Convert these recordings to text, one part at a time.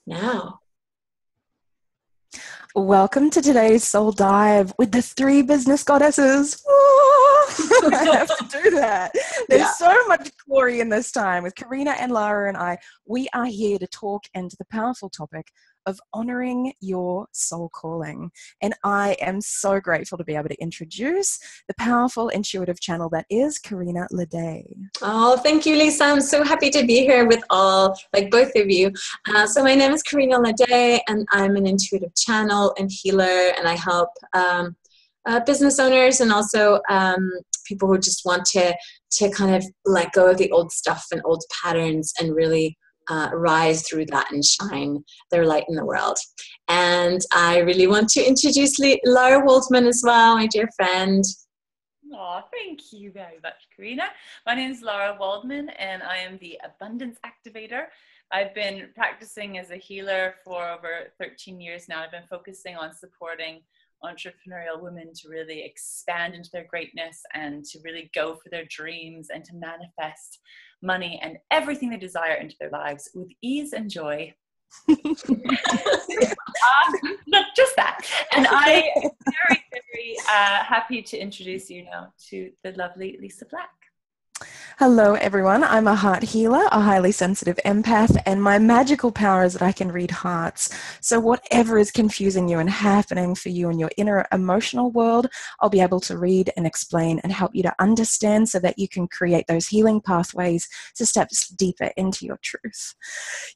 now. Welcome to today's Soul Dive with the three business goddesses. I have to do that. There's so much glory in this time. With Karina and Lara and I, we are here to talk into the powerful topic of honoring your soul calling. And I am so grateful to be able to introduce the powerful intuitive channel that is Karina Ladet. Oh, thank you, Lisa. I'm so happy to be here with both of you. So my name is Karina Ladet, and I'm an intuitive channel and healer, and I help business owners and also people who just want to kind of let go of the old stuff and old patterns and really rise through that and shine their light in the world. And I really want to introduce Lara Waldman as well, my dear friend. Oh, thank you very much, Karina. My name is Lara Waldman, and I am the Abundance Activator. I've been practicing as a healer for over 13 years now. I've been focusing on supporting entrepreneurial women to really expand into their greatness and to really go for their dreams and to manifest money and everything they desire into their lives with ease and joy. Not just that. And I am very, very happy to introduce you now to the lovely Lisa Black. Hello, everyone. I'm a heart healer, a highly sensitive empath, and my magical power is that I can read hearts. So whatever is confusing you and happening for you in your inner emotional world, I'll be able to read and explain and help you to understand so that you can create those healing pathways to step deeper into your truth.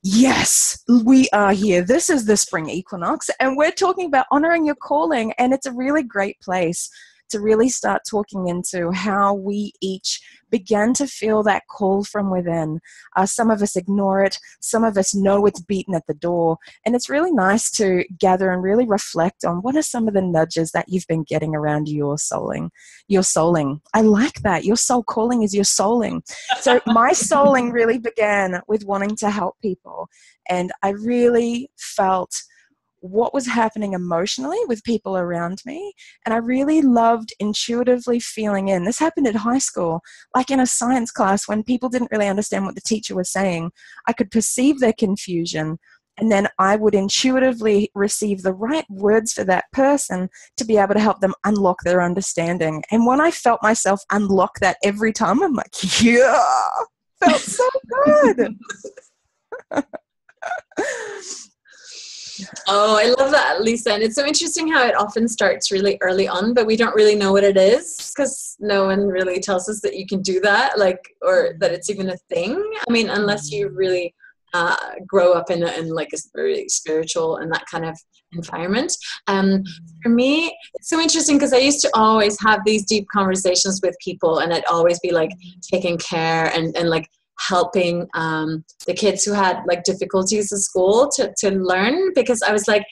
Yes, we are here. This is the spring equinox, and we're talking about honoring your calling, and it's a really great place to really start talking into how we each began to feel that call from within. Some of us ignore it. Some of us know it's beaten at the door. And it's really nice to gather and really reflect on what are some of the nudges that you've been getting around your souling. Your souling. I like that. Your soul calling is your souling. So my souling really began with wanting to help people. And I really felt what was happening emotionally with people around me. And I really loved intuitively feeling in. This happened at high school, like in a science class when people didn't really understand what the teacher was saying. I could perceive their confusion, and then I would intuitively receive the right words for that person to be able to help them unlock their understanding. And when I felt myself unlock that every time, I'm like, yeah, felt so good. Oh, I love that, Lisa. And it's so interesting how it often starts really early on, but we don't really know what it is because no one really tells us that you can do that, or that it's even a thing. I mean, unless you really grow up in a very spiritual and that kind of environment. For me, it's so interesting because I used to always have these deep conversations with people, and I'd always be like taking care and helping the kids who had difficulties in school to learn, because I was like,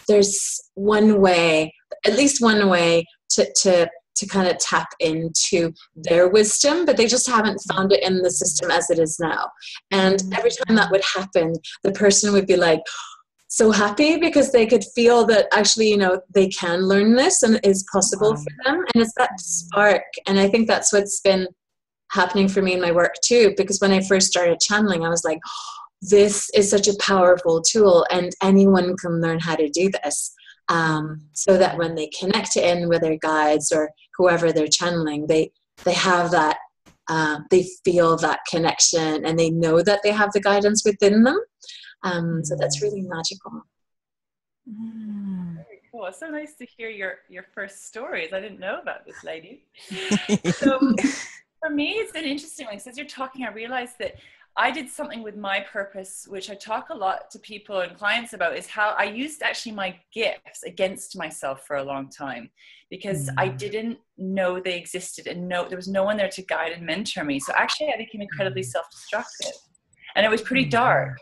there's one way, at least one way to kind of tap into their wisdom, but they just haven't found it in the system as it is now. And every time that would happen, the person would be like so happy because they could feel that actually, they can learn this and it is possible for them. And it's that spark. And I think that's what's been happening for me in my work too, because when I first started channeling, I was like, this is such a powerful tool and anyone can learn how to do this, so that when they connect in with their guides or whoever they're channeling, they have that, they feel that connection and they know that they have the guidance within them. So that's really magical. Very cool. It's so nice to hear your first stories. I didn't know about this lady. So for me, it's an interesting one. As you're talking, I realized that I did something with my purpose, which I talk a lot to people and clients about, is how I used actually my gifts against myself for a long time because I didn't know they existed and there was no one there to guide and mentor me. So actually I became incredibly self-destructive and it was pretty dark.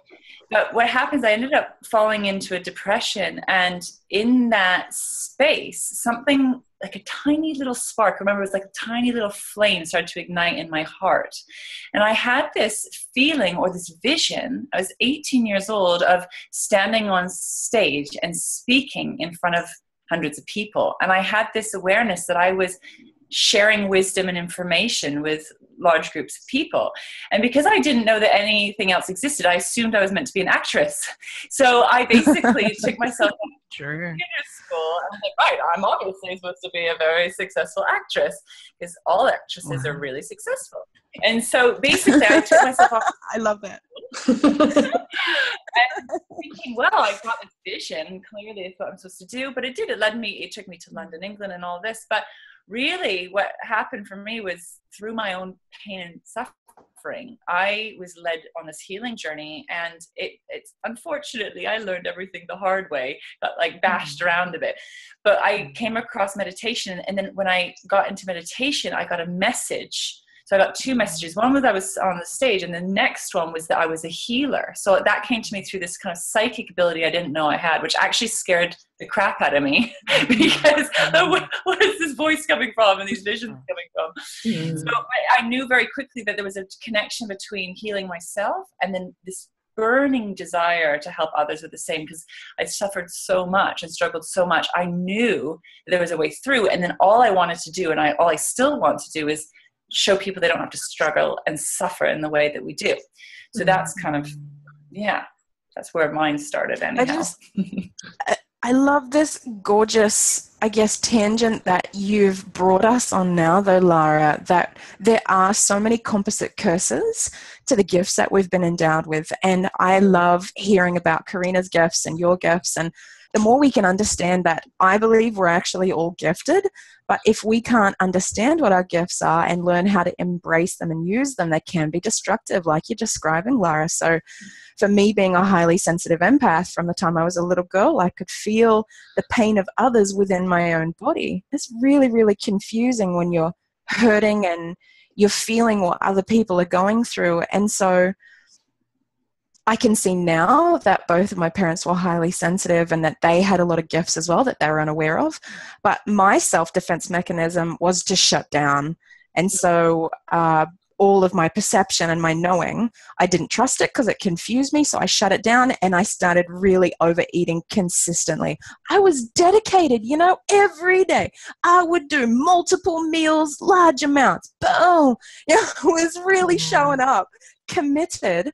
But what happens, I ended up falling into a depression, and in that space, something like a tiny little spark, I remember it was like a tiny little flame started to ignite in my heart. And I had this feeling or this vision, I was 18 years old, of standing on stage and speaking in front of hundreds of people. And I had this awareness that I was sharing wisdom and information with large groups of people. And because I didn't know that anything else existed, I assumed I was meant to be an actress. So I basically took myself to theater school and I was like, right, I'm obviously supposed to be a very successful actress because all actresses are really successful. And so basically I took myself off. I love that. And thinking, well, I've got this vision. Clearly it's what I'm supposed to do. But it took me to London, England and all this. But really what happened for me was through my own pain and suffering, I was led on this healing journey. And it's unfortunately, I learned everything the hard way, got like bashed around a bit. But I came across meditation. And then when I got into meditation, I got a message. So I got two messages. One was I was on the stage, and the next one was that I was a healer. So that came to me through this kind of psychic ability I didn't know I had, which actually scared the crap out of me because what is this voice coming from and these visions coming from? So I knew very quickly that there was a connection between healing myself and then this burning desire to help others with the same, because I suffered so much and struggled so much. I knew there was a way through, and then all I wanted to do, and all I still want to do, is show people they don't have to struggle and suffer in the way that we do. So that's kind of, that's where mine started anyhow. I love this gorgeous, I guess, tangent that you've brought us on now, though, Lara, that there are so many composite curses to the gifts that we've been endowed with. And I love hearing about Karina's gifts and your gifts. And the more we can understand that, I believe we're actually all gifted. But if we can't understand what our gifts are and learn how to embrace them and use them, they can be destructive, like you're describing, Lara. So for me, being a highly sensitive empath, from the time I was a little girl, I could feel the pain of others within my own body. It's really, really confusing when you're hurting and you're feeling what other people are going through. And so I can see now that both of my parents were highly sensitive and that they had a lot of gifts as well that they were unaware of. But my self-defense mechanism was to shut down. And so all of my perception and my knowing, I didn't trust it because it confused me. So I shut it down and I started really overeating consistently. I was dedicated, every day. I would do multiple meals, large amounts. Boom. I was really showing up, committed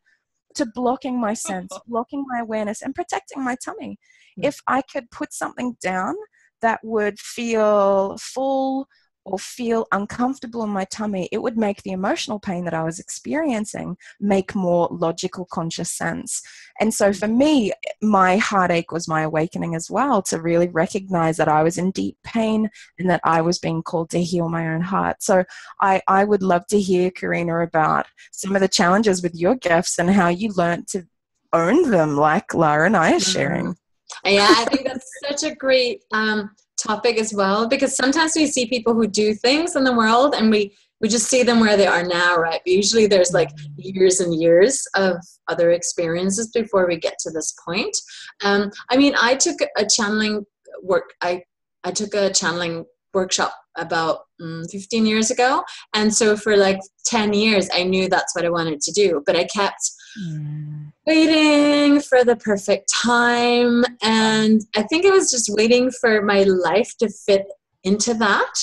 to blocking my sense, blocking my awareness, and protecting my tummy. If I could put something down that would feel full or feel uncomfortable in my tummy, it would make the emotional pain that I was experiencing make more logical, conscious sense. And so for me, my heartache was my awakening as well, to really recognize that I was in deep pain and that I was being called to heal my own heart. So I would love to hear, Karina, about some of the challenges with your gifts and how you learned to own them, like Lara and I are sharing. Yeah, I think that's such a great topic as well, because sometimes we see people who do things in the world and we just see them where they are now, right? But usually there's like years and years of other experiences before we get to this point. I took a channeling workshop about 15 years ago. And so for like 10 years, I knew that's what I wanted to do, but I kept waiting for the perfect time. And I think I was just waiting for my life to fit into that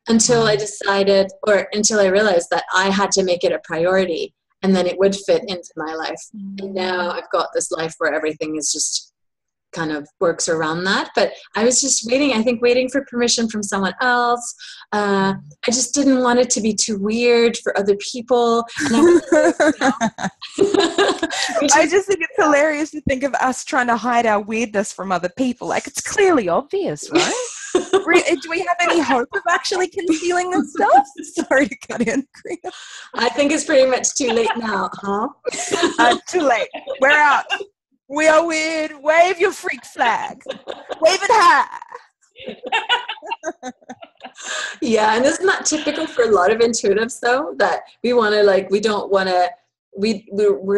until I decided, or until I realized that I had to make it a priority and then it would fit into my life. And now I've got this life where everything is just kind of works around that. But I was just waiting for permission from someone else. I just didn't want it to be too weird for other people. I just think it's hilarious to think of us trying to hide our weirdness from other people. Like, it's clearly obvious, right? Do we have any hope of actually concealing this stuff? Sorry to cut in, Karina. I think it's pretty much too late now, huh? Too late. We're out. We are weird. Wave your freak flag. Wave it high. Yeah, and isn't that typical for a lot of intuitives, though, that we're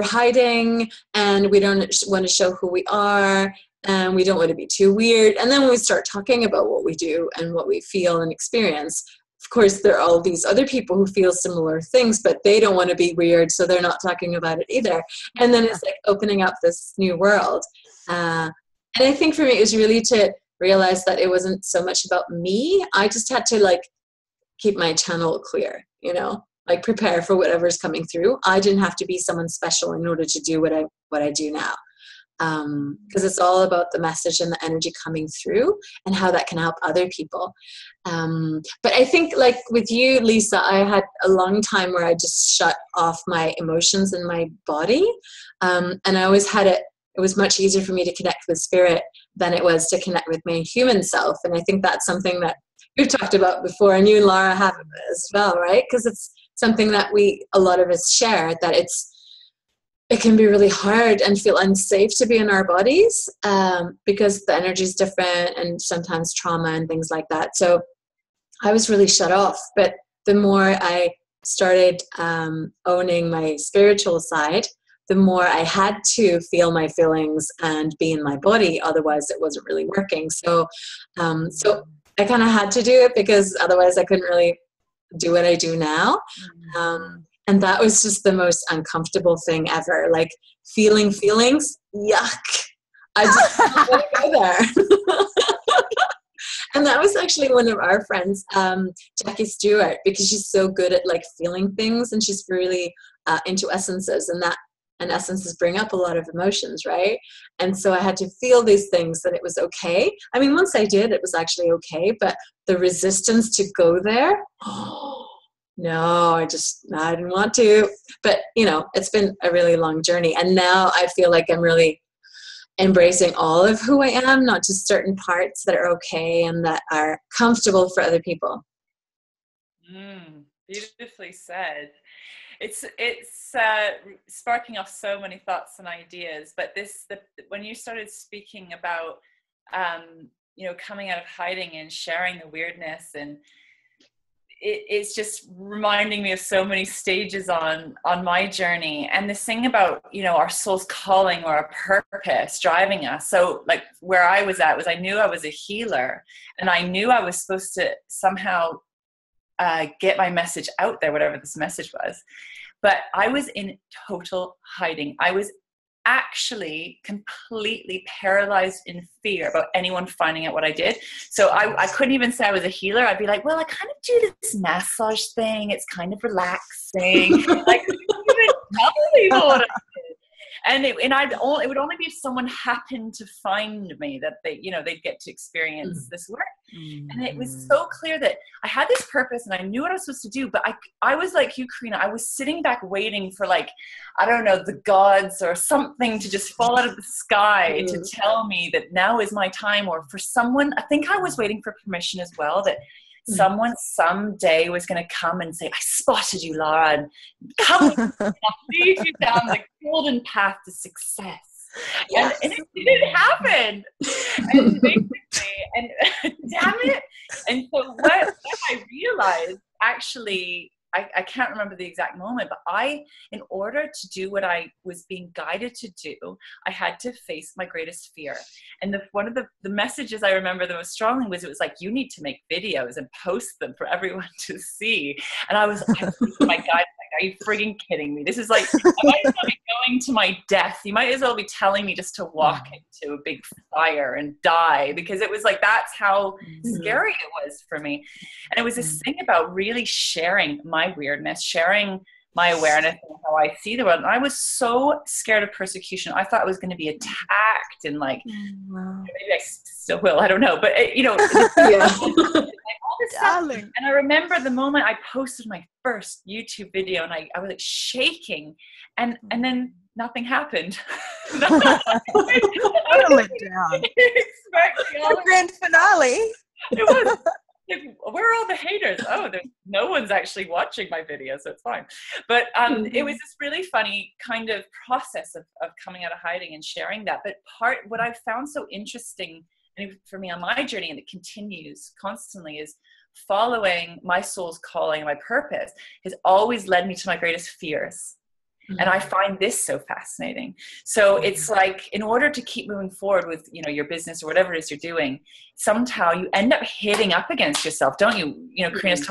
hiding and we don't want to show who we are and we don't want to be too weird. And then when we start talking about what we do and what we feel and experience, of course, there are all these other people who feel similar things, but they don't want to be weird, so they're not talking about it either. And then it's like opening up this new world. And I think for me, it was really to realize that it wasn't so much about me. I just had to keep my channel clear, like prepare for whatever's coming through. I didn't have to be someone special in order to do what I do now. Because it's all about the message and the energy coming through and how that can help other people. But I think like with you, Lisa, I had a long time where I just shut off my emotions in my body. And I always had it was much easier for me to connect with spirit than it was to connect with my human self. And I think that's something that we've talked about before, and you and Laura have as well, right? Because it's something that a lot of us share, that it can be really hard and feel unsafe to be in our bodies, because the energy is different and sometimes trauma and things like that. So I was really shut off. But the more I started owning my spiritual side, the more I had to feel my feelings and be in my body. Otherwise, it wasn't really working. So I kind of had to do it, because otherwise I couldn't really do what I do now. And that was just the most uncomfortable thing ever. Like feeling feelings, yuck. I just didn't want to go there. And that was actually one of our friends, Jackie Stewart, because she's so good at like feeling things, and she's really into essences, and essences bring up a lot of emotions, right? And so I had to feel these things, that it was okay. I mean, once I did, it was actually okay, but the resistance to go there, no, I didn't want to. But, it's been a really long journey. And now I feel like I'm really embracing all of who I am, not just certain parts that are okay and that are comfortable for other people. Beautifully said. It's sparking off so many thoughts and ideas. But when you started speaking about, coming out of hiding and sharing the weirdness, and it's just reminding me of so many stages on my journey. And this thing about, our soul's calling or our purpose driving us. So like where I was at was, I knew I was a healer, and I knew I was supposed to somehow get my message out there, whatever this message was. But I was in total hiding. I was actually completely paralyzed in fear about anyone finding out what I did. So I couldn't even say I was a healer. I'd be like, well, I kind of do this massage thing. It's kind of relaxing. I couldn't even tell people what I did. And it would only be if someone happened to find me that they'd get to experience this work. And it was so clear that I had this purpose and I knew what I was supposed to do, but I was like you, Karina, I was sitting back waiting for, like, I don't know, the gods or something to just fall out of the sky to tell me that now is my time, or for someone. I think I was waiting for permission as well, that someone someday was going to come and say, I spotted you, Laura, and come with me, I'll lead you down the golden path to success. Yes. And it didn't happen. And basically, and damn it. And so what I realized, actually, I can't remember the exact moment, but in order to do what I was being guided to do, I had to face my greatest fear. And one of the messages I remember the most strongly was, it was like, you need to make videos and post them for everyone to see. And I was my guide, like, are you frigging kidding me? This is like, I might as well be going to my death. You might as well be telling me just to walk into a big fire and die, because it was like, that's how scary it was for me. And it was this thing about really sharing my weirdness, sharing my awareness and how I see the world. And I was so scared of persecution. I thought I was going to be attacked, and like, maybe I still will, I don't know. But like all this stuff. And I remember the moment I posted my first YouTube video, and I was like shaking, and then nothing happened. Totally down. The grand finale. It was. Like, where are all the haters? Oh, there's no one's actually watching my video, so it's fine. But it was this really funny kind of process of coming out of hiding and sharing that. But what I've found so interesting, and for me on my journey, and it continues constantly, is following my soul's calling and my purpose has always led me to my greatest fears. And I find this so fascinating. So it's like, in order to keep moving forward with, your business or whatever it is you're doing, somehow you end up hitting up against yourself, don't you? Karina's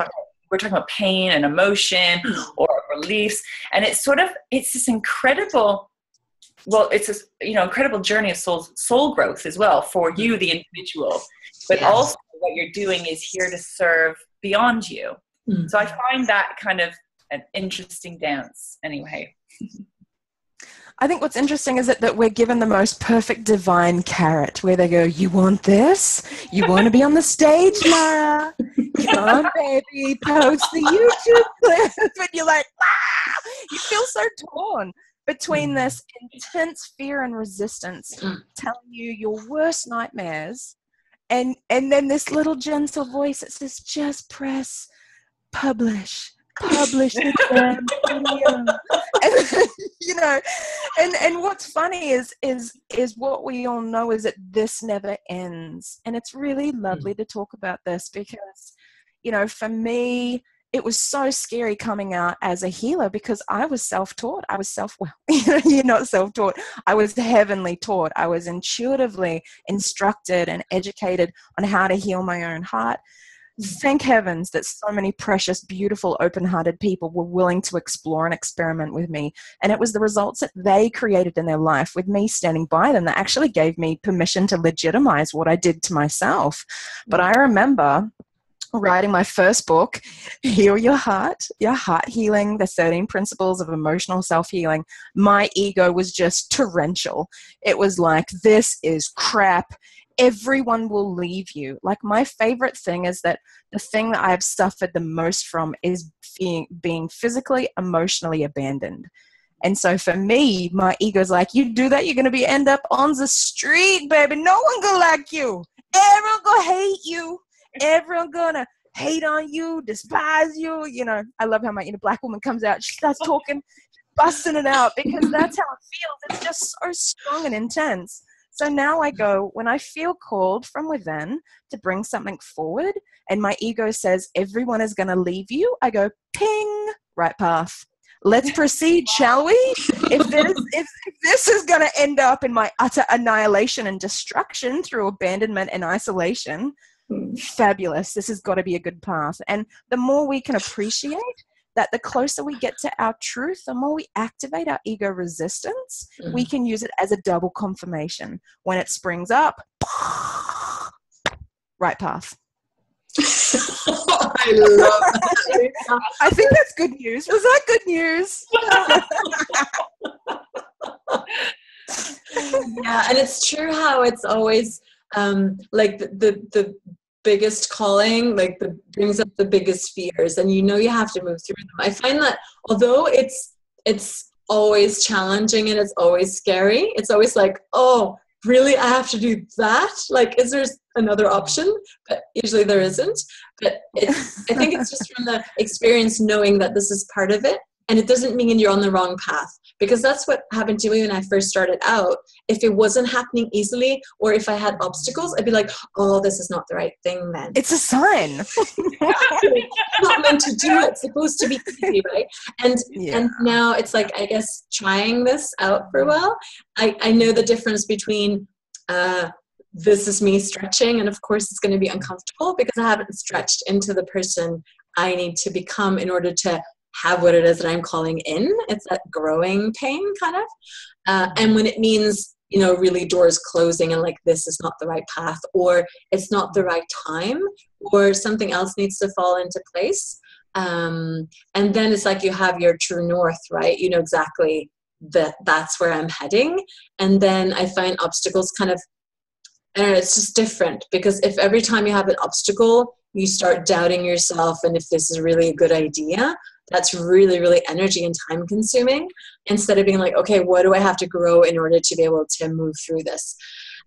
we're talking about pain and emotion or reliefs. And it's this incredible, it's this, incredible journey of soul growth as well for you, the individual, but also what you're doing is here to serve beyond you. So I find that kind of an interesting dance anyway. I think what's interesting is that we're given the most perfect divine carrot where they go, you want this? You want to be on the stage, Lara? Come on, baby, post the YouTube clip. And you're like, wow! You feel so torn between this intense fear and resistance telling you your worst nightmares and then this little gentle voice that says, just press publish the damn video. And, you know, and what's funny is what we all know is that this never ends. And it's really lovely to talk about this because, you know, for me, it was so scary coming out as a healer because I was self-taught. I was you're not self-taught. I was heavenly taught. I was intuitively instructed and educated on how to heal my own heart. Thank heavens that so many precious, beautiful, open-hearted people were willing to explore and experiment with me. And it was the results that they created in their life with me standing by them that actually gave me permission to legitimize what I did to myself. But I remember writing my first book, Heal Your Heart Healing, the 13 Principles of Emotional Self-Healing. My ego was just torrential. It was like, this is crap. Everyone will leave you. Like, my favorite thing is that the thing that I've suffered the most from is being physically, emotionally abandoned. And so for me, my ego's like, you do that, you're going to end up on the street, baby. No one gonna like you. Everyone gonna hate you. Everyone gonna hate on you, despise you. You know, I love how my inner black woman comes out. She starts talking, busting it out, because that's how it feels. It's just so strong and intense. So now I go, when I feel called from within to bring something forward, and my ego says, everyone is going to leave you, I go, ping, right path. Let's proceed, shall we? If this is going to end up in my utter annihilation and destruction through abandonment and isolation, fabulous. This has got to be a good path. And the more we can appreciate that, the closer we get to our truth, the more we activate our ego resistance, we can use it as a double confirmation. When it springs up, right path. I love that. I think that's good news. Was that good news? Yeah, and it's true how it's always like the biggest calling, like brings up the biggest fears, and you have to move through them. I find that although it's always challenging and it's always scary, it's always like, oh, really, I have to do that? Like, is there another option? But usually there isn't. But I think it's just from the experience knowing that this is part of it, and it doesn't mean you're on the wrong path. Because that's what happened to me when I first started out. If it wasn't happening easily, or if I had obstacles, I'd be like, oh, this is not the right thing then. It's a sign. Exactly. Not meant to do it. It's supposed to be easy, right? And now it's like, I guess, trying this out for a while, I know the difference between this is me stretching, and of course it's going to be uncomfortable because I haven't stretched into the person I need to become in order to have what it is that I'm calling in. It's that growing pain kind of. And when it means, really doors closing and like, this is not the right path, or it's not the right time, or something else needs to fall into place. And then it's like you have your true north, right? You know exactly that's where I'm heading. And then I find obstacles kind of, I don't know, it's just different, because if every time you have an obstacle, you start doubting yourself and if this is really a good idea, that's really, really energy and time consuming, instead of being like, okay, what do I have to grow in order to be able to move through this?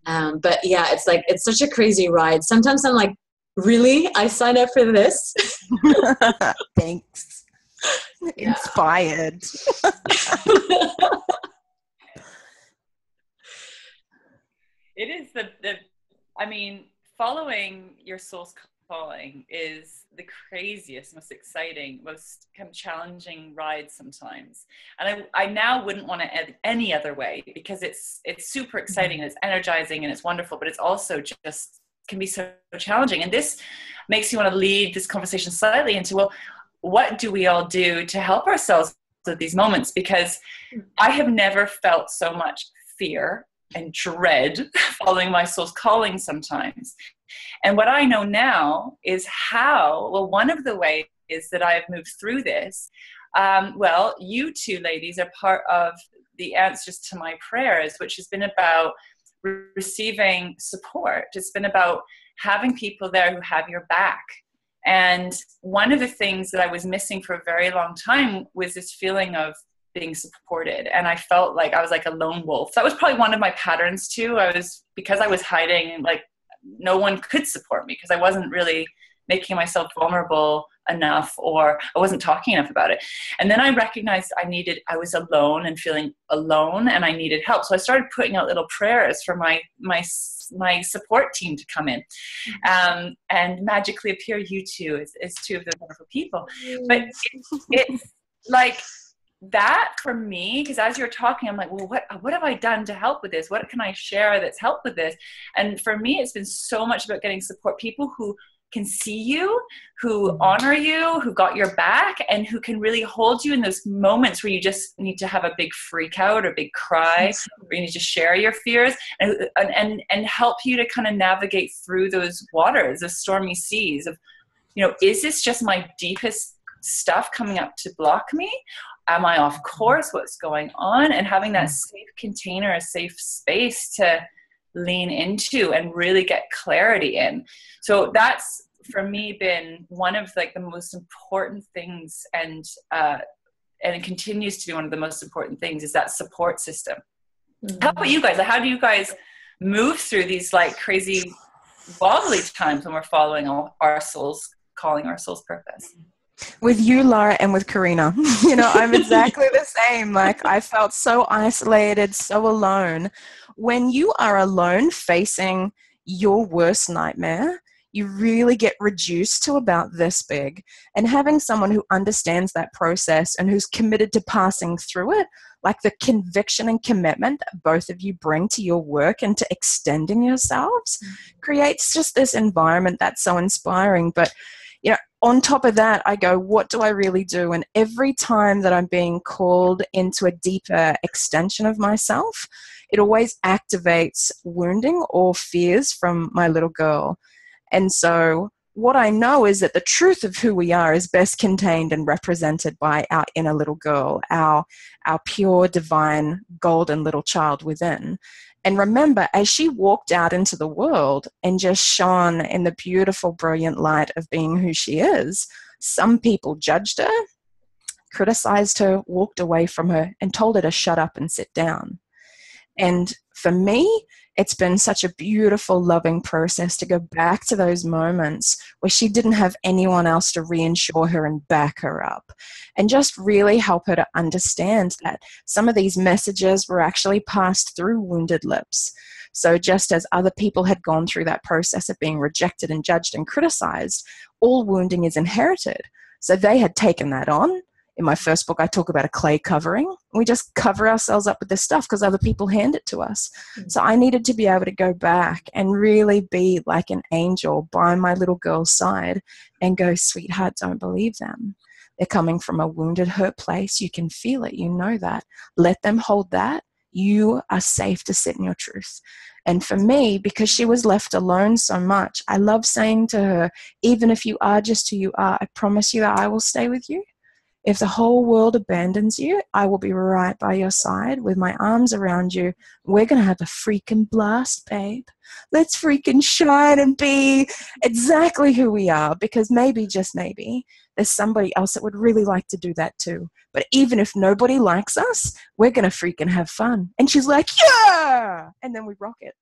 But yeah, it's like, it's such a crazy ride. Sometimes I'm like, really? I signed up for this? Thanks. Yeah. Inspired. It is following your soul's calling is the craziest, most exciting, most kind of challenging ride sometimes. And I now wouldn't want to end any other way, because it's super exciting and it's energizing and it's wonderful, but it's also just can be so challenging. And this makes me want to lead this conversation slightly into, well, what do we all do to help ourselves at these moments? Because I have never felt so much fear and dread following my soul's calling sometimes. And what I know now is one of the ways that I've moved through this Well, you two ladies are part of the answers to my prayers, which has been about receiving support. It's been about having people there who have your back. And one of the things that I was missing for a very long time was this feeling of being supported. And I felt like I was like a lone wolf. That was probably one of my patterns too. Because I was hiding, like no one could support me because I wasn't really making myself vulnerable enough, or I wasn't talking enough about it. And then I recognized I was alone and feeling alone, and I needed help. So I started putting out little prayers for my support team to come in, and magically appear you two as two of those wonderful people. But it's like that for me, because as you're talking, I'm like, well, what have I done to help with this? What can I share that's helped with this? And for me, it's been so much about getting support, people who can see you, who honor you, who got your back, and who can really hold you in those moments where you just need to have a big freak out or big cry, or you need to share your fears, and help you to kind of navigate through those waters, the stormy seas of, is this just my deepest stuff coming up to block me? Am I off course? What's going on? And having that safe container, a safe space to lean into and really get clarity in. So that's for me been one of like the most important things, and it continues to be one of the most important things, is that support system. How about you guys? How do you guys move through these like crazy wobbly times when we're following our souls, calling our soul's purpose? With you, Laura, and with Karina, I'm exactly the same. Like, I felt so isolated, so alone. When you are alone facing your worst nightmare, you really get reduced to about this big. And having someone who understands that process and who's committed to passing through it, like the conviction and commitment that both of you bring to your work and to extending yourselves, creates just this environment that's so inspiring. But on top of that, I go, what do I really do? And every time that I'm being called into a deeper extension of myself, it always activates wounding or fears from my little girl. And so what I know is that the truth of who we are is best contained and represented by our inner little girl, our pure, divine, golden little child within. And remember, as she walked out into the world and just shone in the beautiful, brilliant light of being who she is, some people judged her, criticized her, walked away from her, and told her to shut up and sit down. And for me, it's been such a beautiful, loving process to go back to those moments where she didn't have anyone else to reinsure her and back her up, and just really help her to understand that some of these messages were actually passed through wounded lips. So just as other people had gone through that process of being rejected and judged and criticized, all wounding is inherited. So they had taken that on. In my first book, I talk about a clay covering. We just cover ourselves up with this stuff because other people hand it to us. So I needed to be able to go back and really be like an angel by my little girl's side and go, sweetheart, don't believe them. They're coming from a wounded, hurt place. You can feel it. You know that. Let them hold that. You are safe to sit in your truth. And for me, because she was left alone so much, I love saying to her, even if you are just who you are, I promise you that I will stay with you. If the whole world abandons you, I will be right by your side with my arms around you. We're going to have a freaking blast, babe. Let's freaking shine and be exactly who we are, because maybe, just maybe, there's somebody else that would really like to do that too. But even if nobody likes us, we're going to freaking have fun. And she's like, yeah! And then we rock it.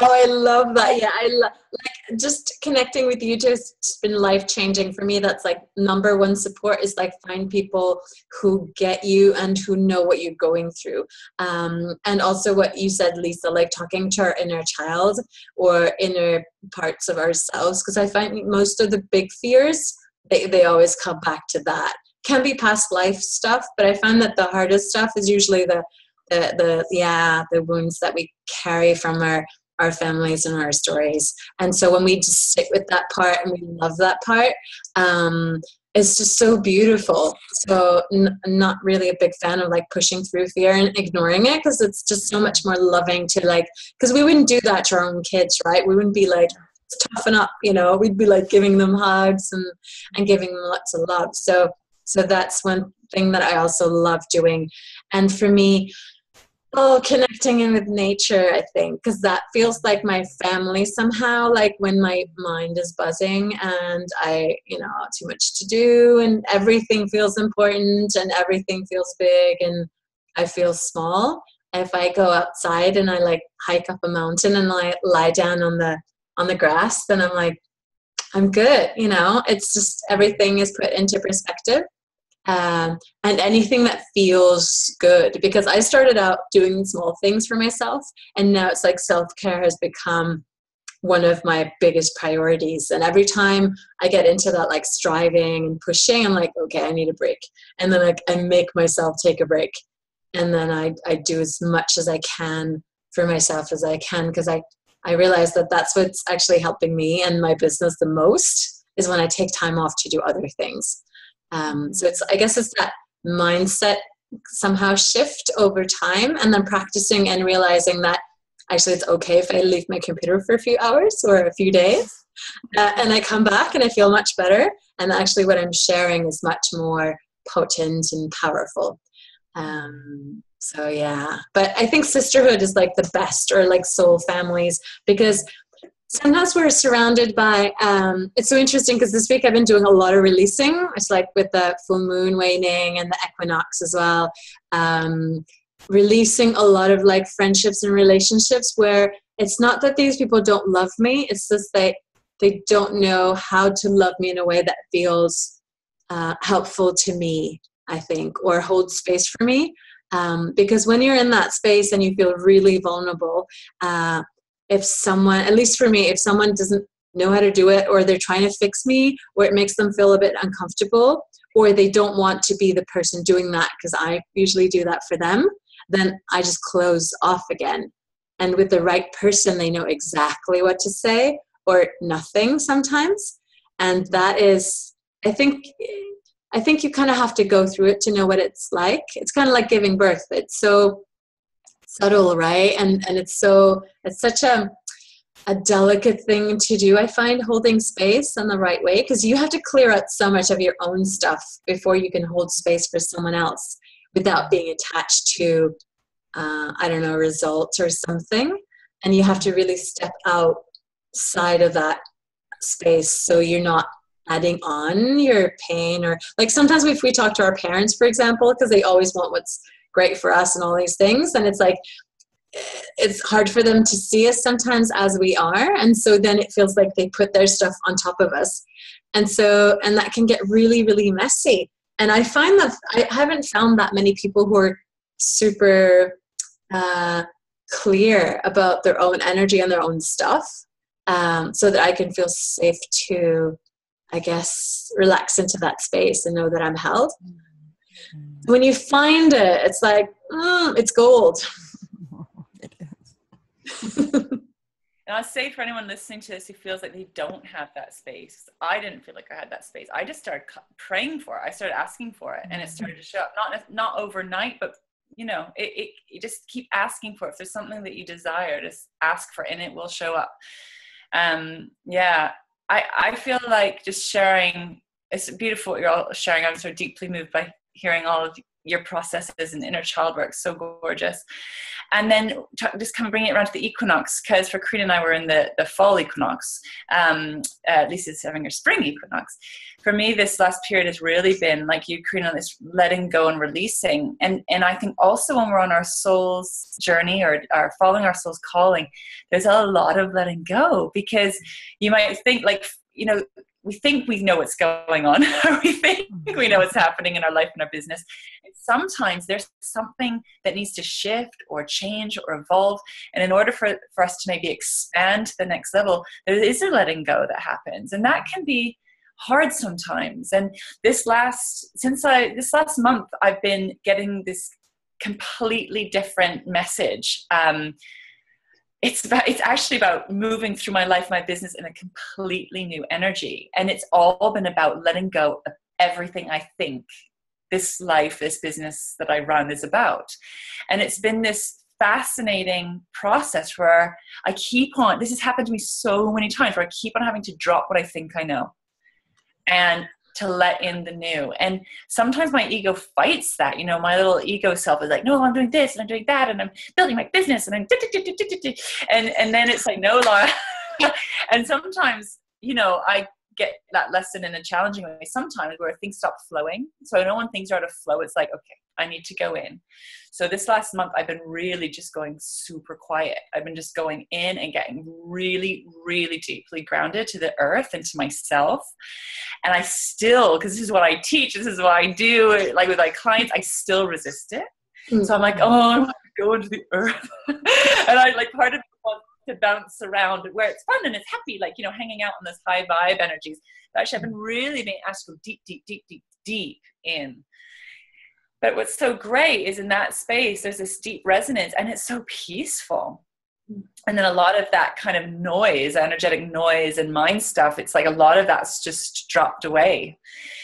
Oh, I love that. Yeah, like just connecting with you just been life-changing for me. That's like number one support, is like find people who get you and who know what you're going through. And also what you said, Lisa, like talking to our inner child or inner parts of ourselves, because I find most of the big fears, they always come back to that. Can be past life stuff, but I find that the hardest stuff is usually the wounds that we carry from our families and our stories. And so when we just sit with that part and we love that part, it's just so beautiful. So I'm not really a big fan of like pushing through fear and ignoring it, because it's just so much more loving to like, because we wouldn't do that to our own kids, right? We wouldn't be like, toughen up, we'd be like giving them hugs and giving them lots of love. So that's one thing that I also love doing. And for me, connecting in with nature, I think, because that feels like my family somehow, like when my mind is buzzing and I, too much to do and everything feels important and everything feels big and I feel small. If I go outside and I like hike up a mountain and I lie down on the grass, then I'm like, I'm good. It's just everything is put into perspective. And anything that feels good, because I started out doing small things for myself and now it's like self-care has become one of my biggest priorities. And every time I get into that like striving and pushing, I'm like, okay, I need a break. And then I make myself take a break. And then I do as much as I can for myself as I can, because I realize that that's what's actually helping me and my business the most is when I take time off to do other things. So I guess it's that mindset somehow shift over time and then practicing and realizing that actually it's okay if I leave my computer for a few hours or a few days and I come back and I feel much better. And actually what I'm sharing is much more potent and powerful. So yeah, but I think sisterhood is like the best, or like soul families, because sometimes we're surrounded by, it's so interesting because this week I've been doing a lot of releasing. It's like with the full moon waning and the equinox as well. Releasing a lot of like friendships and relationships where it's not that these people don't love me. It's just they don't know how to love me in a way that feels helpful to me, I think, or hold space for me. Because when you're in that space and you feel really vulnerable, if someone, at least for me, if someone doesn't know how to do it, or they're trying to fix me, or it makes them feel a bit uncomfortable, or they don't want to be the person doing that because I usually do that for them, then I just close off again. And with the right person, they know exactly what to say or nothing sometimes. And that is, I think you kind of have to go through it to know what it's like. It's kind of like giving birth. It's so subtle, right? And it's such a delicate thing to do, I find, holding space in the right way, because you have to clear out so much of your own stuff before you can hold space for someone else without being attached to results or something. And you have to really step outside of that space so you're not adding on your pain. Or like sometimes if we talk to our parents, for example, because they always want what's great for us and all these things, and it's like it's hard for them to see us sometimes as we are, and so then it feels like they put their stuff on top of us, and that can get really, really messy. And I find that I haven't found that many people who are super clear about their own energy and their own stuff, so that I can feel safe to, I guess, relax into that space and know that I'm held. When you find it, it's like, it's gold. It is. And I'll say for anyone listening to this who feels like they don't have that space, I didn't feel like I had that space. I just started praying for it. I started asking for it, and it started to show up. Not overnight, but you just keep asking for it. If there's something that you desire, just ask for it, and it will show up. I feel like just sharing. It's beautiful what you're all sharing. I'm so deeply moved by hearing all of your processes and inner child work. So gorgeous. And then just kind of bringing it around to the equinox, because for Karina and I, we're in the fall equinox. Lisa's having her spring equinox. For me, this last period has really been, like you, Karina, this letting go and releasing. And I think also when we're on our soul's journey or following our soul's calling, there's a lot of letting go, because you might think we think we know what's going on, or we think we know what's happening in our life and our business. And sometimes there's something that needs to shift or change or evolve. And in order for us to maybe expand to the next level, there is a letting go that happens. And that can be hard sometimes. And this last month, I've been getting this completely different message. It's actually about moving through my life, my business in a completely new energy. And it's all been about letting go of everything I think this life, this business that I run is about. And it's been this fascinating process where I keep on, this has happened to me so many times, where I keep on having to drop what I think I know and to let in the new. And sometimes my ego fights that, you know, my little ego self is like, no, I'm doing this and I'm doing that and I'm building my business and I'm and then it's like, no, Laura. And sometimes, you know, I get that lesson in a challenging way sometimes where things stop flowing. So I know when things are out of flow, it's like, okay, I need to go in. So this last month, I've been really just going super quiet. I've been just going in and getting really, really deeply grounded to the earth and to myself. And I still, because this is what I teach, this is what I do, like with my clients, I still resist it. Mm-hmm. So I'm like, oh, I want to go into the earth. And I like, part of it wants to bounce around where it's fun and it's happy, like, you know, hanging out on those high vibe energies. But actually, I've been really being asked to go deep, deep, deep, deep, deep in. But what's so great is in that space, there's this deep resonance and it's so peaceful. And then a lot of that kind of noise, energetic noise and mind stuff, it's like a lot of that's just dropped away.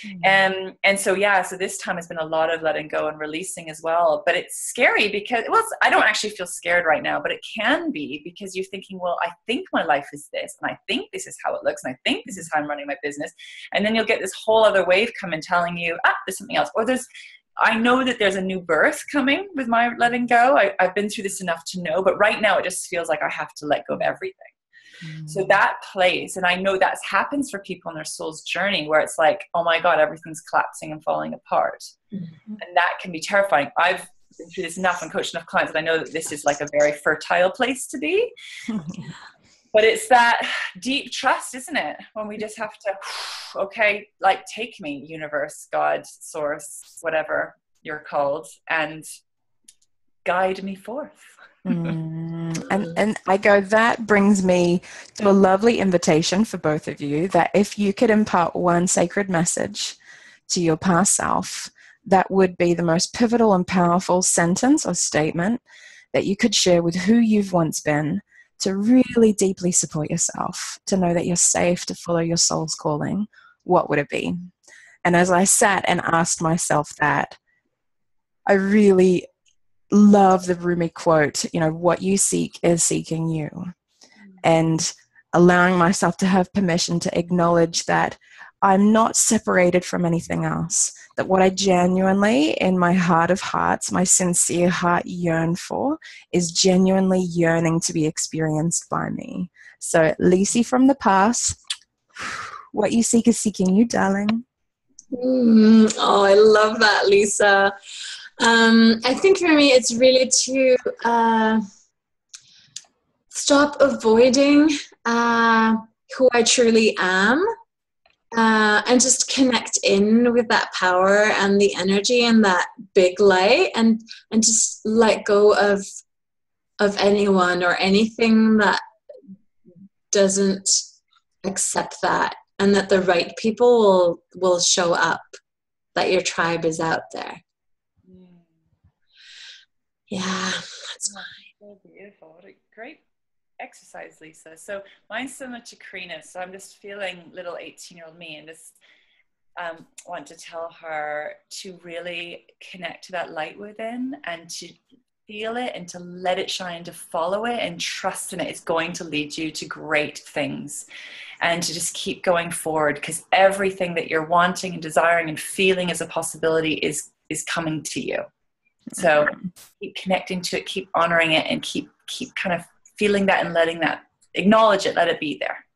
Mm-hmm. And so, yeah, so this time has been a lot of letting go and releasing as well. But it's scary because, well, I don't actually feel scared right now, but it can be because you're thinking, well, I think my life is this, and I think this is how it looks, and I think this is how I'm running my business. And then you'll get this whole other wave come in telling you, there's something else. Or I know that there's a new birth coming with my letting go. I've been through this enough to know, but right now it just feels like I have to let go of everything. Mm. So that place, and I know that happens for people on their soul's journey where it's like, oh my God, everything's collapsing and falling apart. Mm-hmm. And that can be terrifying. I've been through this enough and coached enough clients that I know that this is like a very fertile place to be. But it's that deep trust, isn't it? When we just have to, okay, like, take me, universe, God, source, whatever you're called, and guide me forth. And I go, that brings me to a lovely invitation for both of you, that if you could impart one sacred message to your past self, that would be the most pivotal and powerful sentence or statement that you could share with who you've once been, to really deeply support yourself, to know that you're safe to follow your soul's calling, what would it be? And as I sat and asked myself that, I really love the Rumi quote, you know, what you seek is seeking you. And allowing myself to have permission to acknowledge that I'm not separated from anything else, that what I genuinely, in my heart of hearts, my sincere heart yearn for is genuinely yearning to be experienced by me. So, Lisi from the past, what you seek is seeking you, darling. Oh, I love that, Lisa. I think for me, it's really to stop avoiding who I truly am. And just connect in with that power and the energy and that big light, and just let go of anyone or anything that doesn't accept that, and that the right people will show up, that your tribe is out there. Yeah, that's mine. So beautiful. What a great exercise, Lisa. So mine's similar to Karina. So I'm just feeling little 18-year-old me and just want to tell her to really connect to that light within and to feel it and to let it shine, to follow it and trust in it. It's going to lead you to great things, and to just keep going forward, because everything that you're wanting and desiring and feeling as a possibility is coming to you. So keep connecting to it, keep honoring it, and keep kind of feeling that and letting that, acknowledge it, let it be there.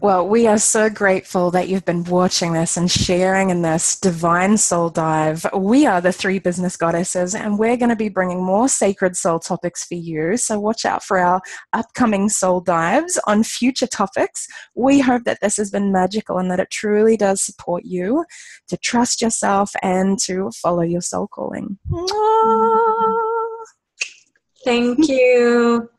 Well, we are so grateful that you've been watching this and sharing in this divine soul dive. We are the Three Business Goddesses, and we're going to be bringing more sacred soul topics for you. So watch out for our upcoming soul dives on future topics. We hope that this has been magical and that it truly does support you to trust yourself and to follow your soul calling. Thank you.